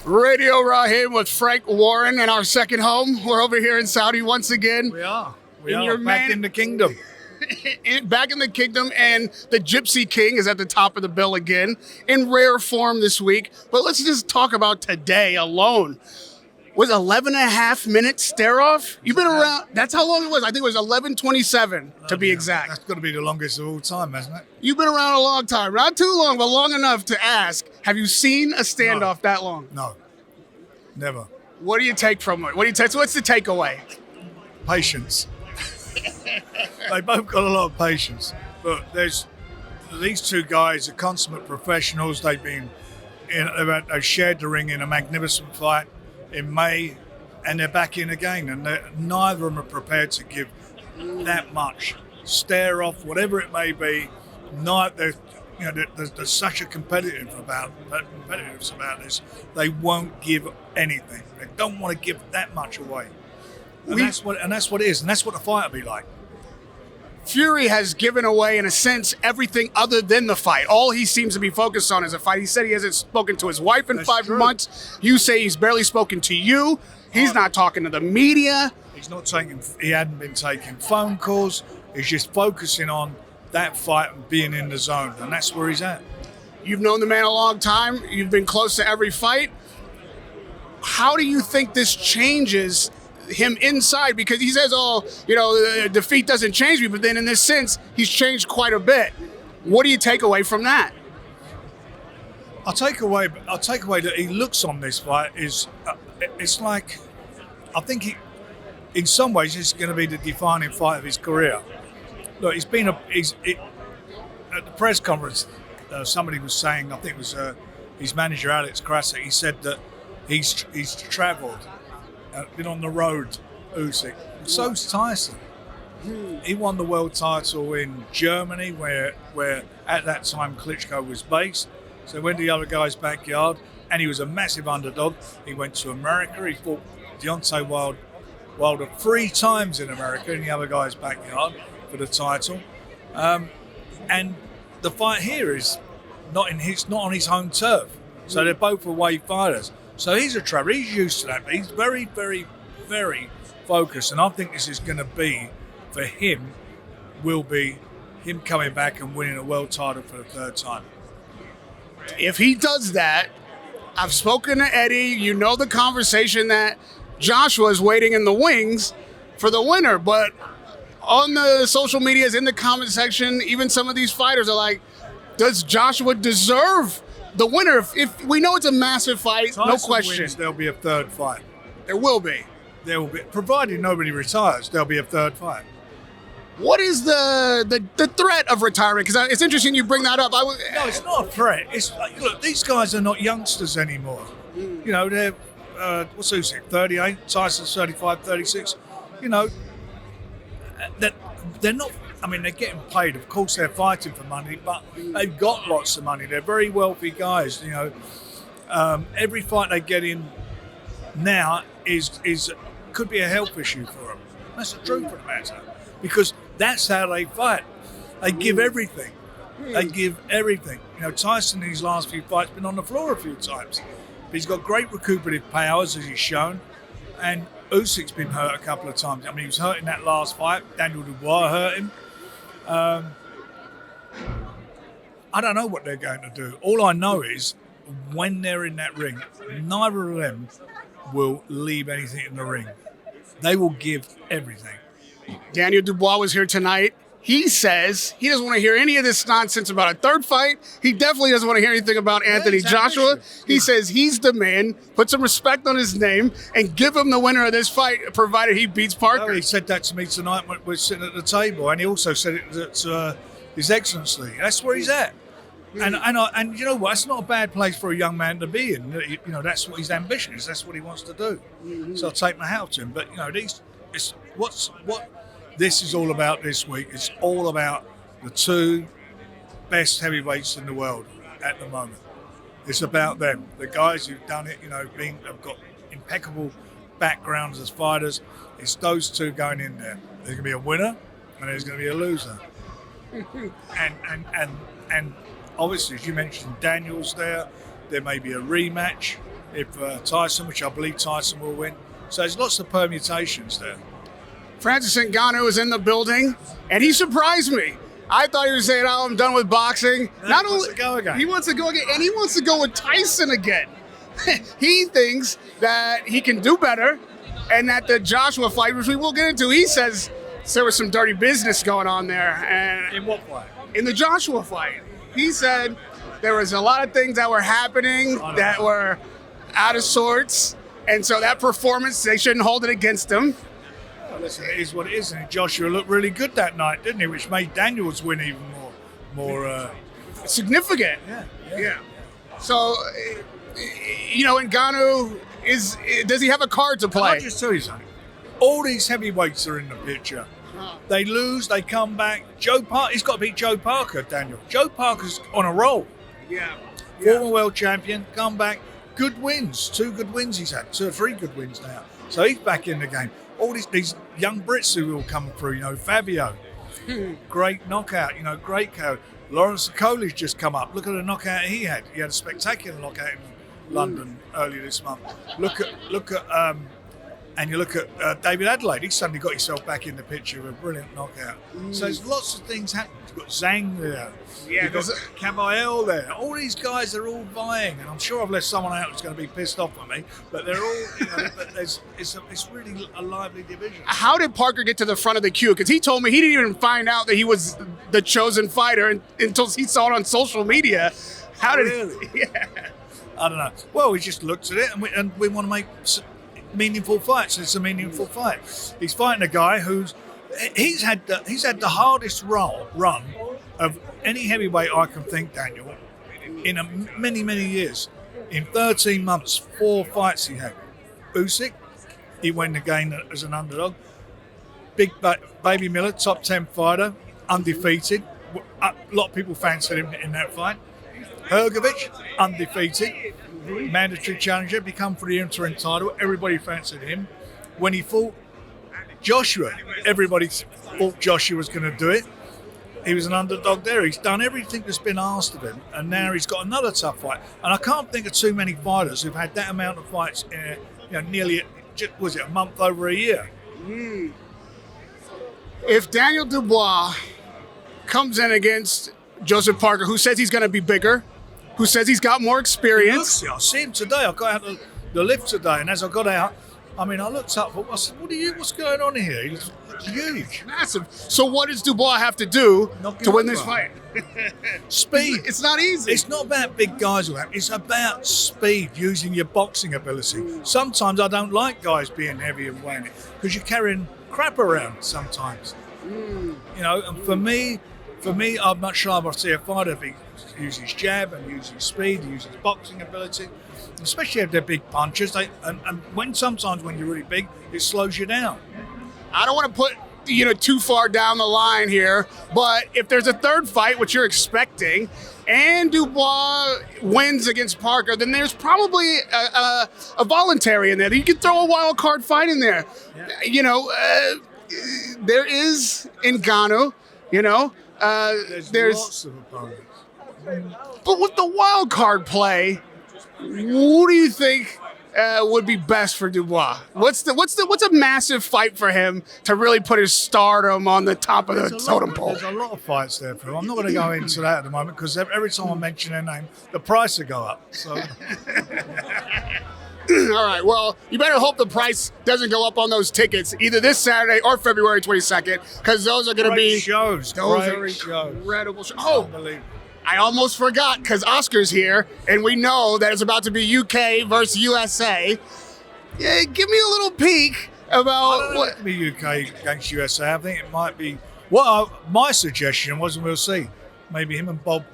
Radio Rahim with Frank Warren in our second home. We're over here in Saudi once again. We are back in the kingdom. Back in the kingdom, and the Gypsy King is at the top of the bill again in rare form this week. But let's just talk about today alone. Was 11 and a half minutes stare off? You've been around. That's how long it was. I think it was 11:27 to be exact. That's got to be the longest of all time, hasn't it? You've been around a long time. Not too long, but long enough to ask, have you seen a standoff that long? No, never. What do you take from it? What do you take? So what's the takeaway? Patience. They both got a lot of patience. But there's these two guys are consummate professionals. They've shared the ring in a magnificent fight in May, and they're back in again, and neither of them are prepared to give that much stare off, whatever it may be. There's such a competitiveness about this. They won't give anything. They don't want to give that much away, and that's what it is, and that's what the fight will be like. Fury has given away, in a sense, everything other than the fight. All he seems to be focused on is a fight. He said he hasn't spoken to his wife in 5 months. You say he's barely spoken to you. He's not talking to the media. He hadn't been taking phone calls. He's just focusing on that fight and being in the zone, and that's where he's at. You've known the man a long time. You've been close to every fight. How do you think this changes him inside? Because he says, defeat doesn't change me, but then in this sense, he's changed quite a bit. What do you take away from that? I'll take away that he looks on this fight it's like, I think in some ways it's going to be the defining fight of his career. Look, at the press conference, somebody was saying, I think it was his manager Alex Krasik, he said that he's travelled, been on the road, Usyk. So's Tyson. He won the world title in Germany, where at that time Klitschko was based. So he went to the other guy's backyard, and he was a massive underdog. He went to America. He fought Deontay Wilder 3 times in America in the other guy's backyard for the title. And the fight here is not on his home turf. So they're both away fighters. So he's a traveller. He's used to that. But he's very, very, very focused. And I think this is going to be, for him, will be him coming back and winning a world title for the 3rd time. If he does that, I've spoken to Eddie. You know the conversation that Joshua is waiting in the wings for the winner. But on the social medias, in the comment section, even some of these fighters are like, does Joshua deserve the winner? If we know it's a massive fight, Tyson no question. Wins, there'll be a 3rd fight. There will be. Provided nobody retires, there'll be a 3rd fight. What is the threat of retirement? Because it's interesting you bring that up. No, it's not a threat. It's like, look, these guys are not youngsters anymore. You know, they're, what's Usyk, 38, Tyson's 35, 36. You know, they're not, I mean, they're getting paid. Of course, they're fighting for money, but they've got lots of money. They're very wealthy guys. You know, every fight they get in now could be a health issue for them. That's the truth of the matter, because that's how they fight. They give everything. They give everything. You know, Tyson in his last few fights been on the floor a few times, but he's got great recuperative powers, as he's shown. And Usyk's been hurt a couple of times. I mean, he was hurt in that last fight. Daniel Dubois hurt him. I don't know what they're going to do. All I know is when they're in that ring, neither of them will leave anything in the ring. They will give everything. Daniel Dubois was here tonight. He says he doesn't want to hear any of this nonsense about a 3rd fight. He definitely doesn't want to hear anything about Anthony Joshua. He says he's the man, put some respect on his name, and give him the winner of this fight, provided he beats Parker. No, he said that to me tonight when we were sitting at the table, and he also said it to His Excellency. That's where he's at. And you know what? It's not a bad place for a young man to be in. You know, that's what his ambition is. That's what he wants to do. Mm-hmm. So I'll take my hat off to him. But you know, what this is all about this week. It's all about the 2 best heavyweights in the world at the moment. It's about them, the guys who've done it. You know, have got impeccable backgrounds as fighters. It's those 2 going in there. There's going to be a winner and there's going to be a loser. and obviously, as you mentioned, Daniel's there. There may be a rematch. if Tyson, which I believe Tyson will win. So there's lots of permutations there. Francis Ngannou is in the building, and he surprised me. I thought he was saying, "Oh, I'm done with boxing." No, he wants to go again. He wants to go again, and he wants to go with Tyson again. He thinks that he can do better, and that the Joshua fight, which we will get into, he says there was some dirty business going on there. And In what fight? in the Joshua fight, he said there was a lot of things that were happening that were out of sorts, and so that performance, they shouldn't hold it against him. Well, listen, it is what it is, and Joshua looked really good that night, didn't he? Which made Daniel's win even more Significant. Yeah. So, Ngannou does he have a card to play? I'll just tell you something. All these heavyweights are in the picture. They lose, they come back. He's got to beat Joe Parker, Daniel. Joe Parker's on a roll. Yeah. Former world champion, come back. Good wins. 2 good wins he's had. 2 or 3 good wins now. So he's back in the game. All these young Brits who will come through, Fabio. Great knockout, great KO. Lawrence Coley's just come up. Look at the knockout he had. He had a spectacular knockout in London earlier this month. Look at David Adelaide. He suddenly got himself back in the picture with a brilliant knockout. So there's lots of things happening. You've got Zhang there. Yeah, You've got Kamayel there. All these guys are all vying, and I'm sure I've left someone out who's going to be pissed off at me. But they're all, but it's really a lively division. How did Parker get to the front of the queue? Because he told me he didn't even find out that he was the chosen fighter until he saw it on social media. How did Really? Yeah. I don't know. Well, we just looked at it, and we want to make meaningful fights. It's a meaningful fight. He's fighting a guy he's had the hardest run of any heavyweight I can think, Daniel, in many years. In 13 months, 4 fights he had. Usyk, he won the game as an underdog. Big Baby Miller, top 10 fighter, undefeated. A lot of people fancied him in that fight. Hrgovic, undefeated, mandatory challenger, become for the interim title. Everybody fancied him. When he fought Joshua, everybody thought Joshua was going to do it. He was an underdog there. He's done everything that's been asked of him, and now he's got another tough fight. And I can't think of too many fighters who've had that amount of fights in nearly, a month over a year. If Daniel Dubois comes in against Joseph Parker, who says he's going to be bigger, who says he's got more experience. I see him today. I got out the lift today, and as I got out, I looked up. I said, what's going on here? He's huge. Massive. So what does Dubois have to do Knock him to win over. this fight? Speed. It's not easy. It's not about big guys. It's about speed, using your boxing ability. Sometimes I don't like guys being heavy and weighing it because you're carrying crap around sometimes. And for me, I'd much rather see a fighter use his jab and use his speed, use his boxing ability, especially if they're big punchers. Sometimes when you're really big, it slows you down. I don't want to put too far down the line here, but if there's a third fight, which you're expecting, and Dubois wins against Parker, then there's probably a voluntary in there. You could throw a wild card fight in there. Yeah. There is Ngannou. There's lots of opponents. But with the wild card play, what do you think would be best for Dubois? What's a massive fight for him to really put his stardom on the top of the totem pole? There's a lot of fights there for him. I'm not going to go into that at the moment because every time I mention their name, the price will go up. So. All right, well, you better hope the price doesn't go up on those tickets either this Saturday or February 22nd, because those are going to be shows. Those Great are shows. incredible shows. Oh, Unbelievable. I almost forgot, because Oscar's here, and we know that it's about to be UK versus USA. Yeah, give me a little peek about what. It be UK against USA. I think it might be. Well, my suggestion was, and we'll see, maybe him and Bob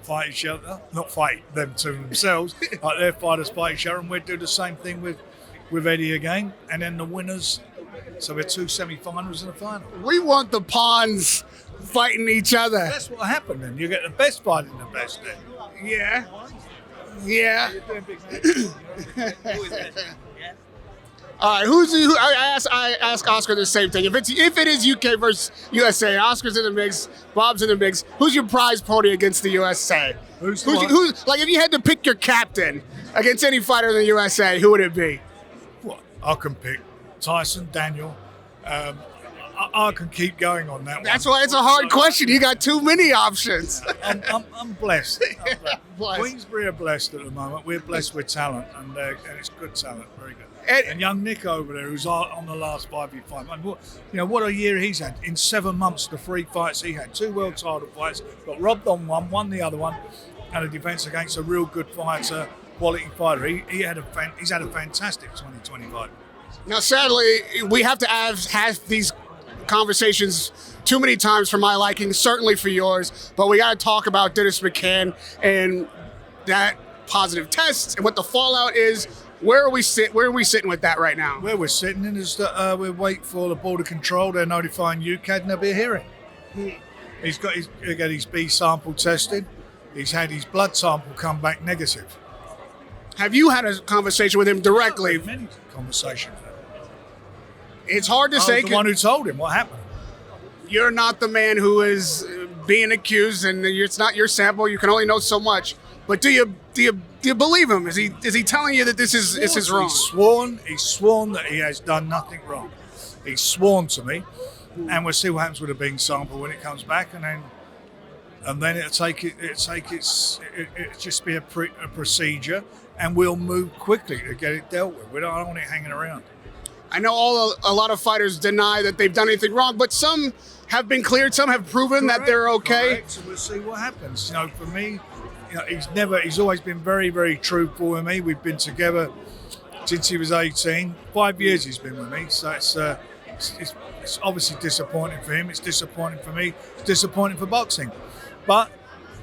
fight each other, not fight them two themselves, like their fighters fight each other, and we'd do the same thing with Eddie again, and then the winners. So we're 2 semi-finals and a final. We want the pawns fighting each other. That's what happened then. You get the best fighting the best then. Yeah. Yeah. All right, I ask Oscar the same thing. If it is UK versus USA, Oscar's in the mix, Bob's in the mix. Who's your prize pony against the USA? Who's like if you had to pick your captain against any fighter in the USA, who would it be? What? I can pick Tyson, Daniel. I can keep going on that one. That's why it's a hard question. You got too many options. I'm blessed. Blessed. Queensbury are blessed at the moment. We're blessed with talent, and it's good talent, very good. And young Nick over there, who's on the last 5v5. And what a year he's had. In 7 months, the 3 fights he had, 2 world title fights, got robbed on one, won the other one, and a defence against a real good fighter, quality fighter. He's had a fantastic 2025. Now, sadly, we have to have these conversations too many times for my liking, certainly for yours, but we got to talk about Dennis McCann and that positive test and what the fallout is. Where are we sitting with that right now? Where we're sitting in is that we're waiting for the border control. They're notifying UCAD and there'll be a hearing. He'll get his B sample tested. He's had his blood sample come back negative. Have you had a conversation with him directly? Many conversations. It's hard to say. I was the one who told him what happened. You're not the man who is being accused, and it's not your sample. You can only know so much. But do you believe him? Is he telling you that this is wrong? He's sworn that he has done nothing wrong. He's sworn to me, and we'll see what happens with the bean sample when it comes back, and then it'll just be a procedure, and we'll move quickly to get it dealt with. We don't want it hanging around. I know a lot of fighters deny that they've done anything wrong, but some have been cleared. Some have proven that they're okay. Correct. So we'll see what happens. For me, he's always been very, very truthful with me. We've been together since he was 18. 5 years he's been with me. So it's obviously disappointing for him. It's disappointing for me. It's disappointing for boxing. But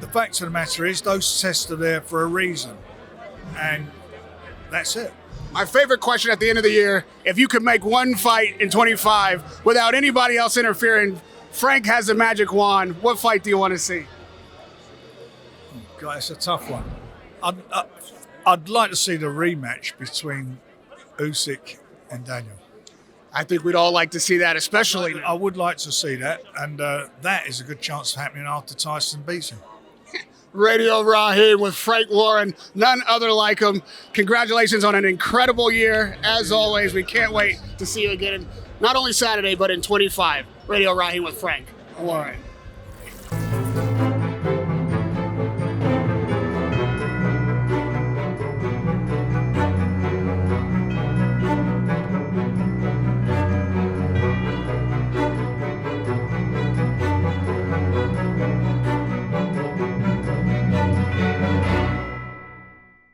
the fact of the matter is, those tests are there for a reason, and that's it. My favorite question at the end of the year: if you could make one fight in 25 without anybody else interfering, Frank has a magic wand. What fight do you want to see? Oh God, it's a tough one. I'd like to see the rematch between Usyk and Daniel. I think we'd all like to see that, especially. I would like to see that, and that is a good chance of happening after Tyson beats him. Radio Rahim with Frank Warren, none other like him. Congratulations on an incredible year. As always, we can't wait to see you again, not only Saturday, but in 25. Radio Rahim with Frank Warren.